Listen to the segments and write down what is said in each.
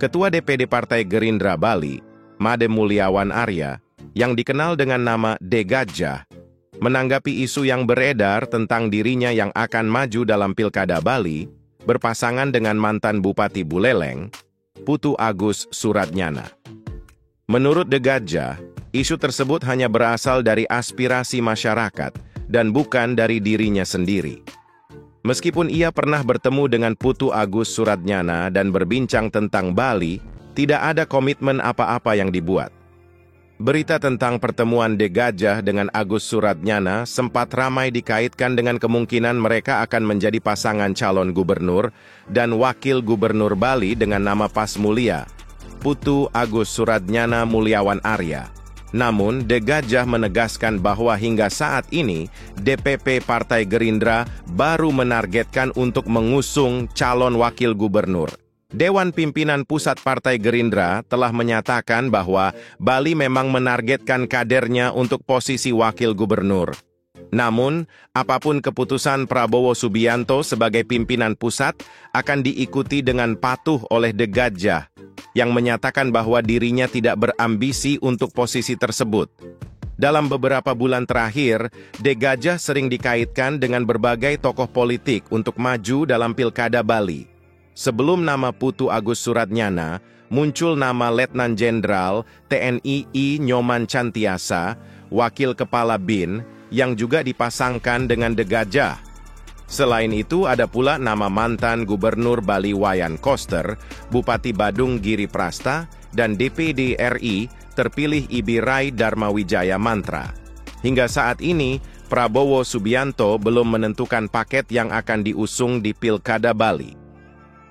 Ketua DPD Partai Gerindra Bali, Made Mulyawan Arya, yang dikenal dengan nama De Gajah, menanggapi isu yang beredar tentang dirinya yang akan maju dalam Pilkada Bali, berpasangan dengan mantan Bupati Buleleng, Putu Agus Suratnyana. Menurut De Gajah, isu tersebut hanya berasal dari aspirasi masyarakat dan bukan dari dirinya sendiri. Meskipun ia pernah bertemu dengan Putu Agus Suratnyana dan berbincang tentang Bali, tidak ada komitmen apa-apa yang dibuat. Berita tentang pertemuan De Gajah dengan Agus Suratnyana sempat ramai dikaitkan dengan kemungkinan mereka akan menjadi pasangan calon gubernur dan wakil gubernur Bali dengan nama pas mulia, Putu Agus Suratnyana Mulyawan Arya. Namun, De Gajah menegaskan bahwa hingga saat ini, DPP Partai Gerindra baru menargetkan untuk mengusung calon wakil gubernur. Dewan Pimpinan Pusat Partai Gerindra telah menyatakan bahwa Bali memang menargetkan kadernya untuk posisi wakil gubernur. Namun, apapun keputusan Prabowo Subianto sebagai pimpinan pusat akan diikuti dengan patuh oleh De Gajah, yang menyatakan bahwa dirinya tidak berambisi untuk posisi tersebut. Dalam beberapa bulan terakhir, De Gajah sering dikaitkan dengan berbagai tokoh politik untuk maju dalam Pilkada Bali. Sebelum nama Putu Agus Suratnyana, muncul nama Letnan Jenderal TNI I Nyoman Cantiasa, Wakil Kepala BIN, yang juga dipasangkan dengan De Gajah. Selain itu, ada pula nama mantan Gubernur Bali Wayan Koster, Bupati Badung Giri Prasta, dan DPD RI terpilih Ibi Rai Darmawijaya Mantra. Hingga saat ini, Prabowo Subianto belum menentukan paket yang akan diusung di Pilkada Bali.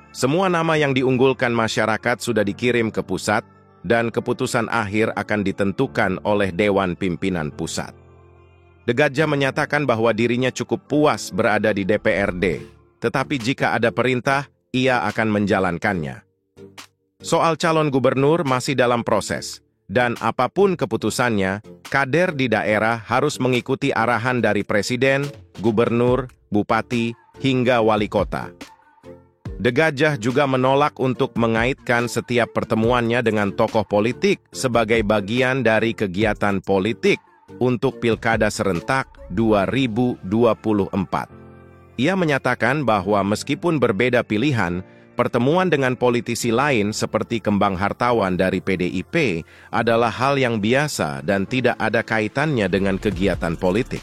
Semua nama yang diunggulkan masyarakat sudah dikirim ke pusat, dan keputusan akhir akan ditentukan oleh Dewan Pimpinan Pusat. De Gajah menyatakan bahwa dirinya cukup puas berada di DPRD, tetapi jika ada perintah, ia akan menjalankannya. Soal calon gubernur masih dalam proses, dan apapun keputusannya, kader di daerah harus mengikuti arahan dari presiden, gubernur, bupati, hingga wali kota. De Gajah juga menolak untuk mengaitkan setiap pertemuannya dengan tokoh politik sebagai bagian dari kegiatan politik untuk Pilkada Serentak 2024. Ia menyatakan bahwa meskipun berbeda pilihan, pertemuan dengan politisi lain seperti Kembang Hartawan dari PDIP adalah hal yang biasa dan tidak ada kaitannya dengan kegiatan politik.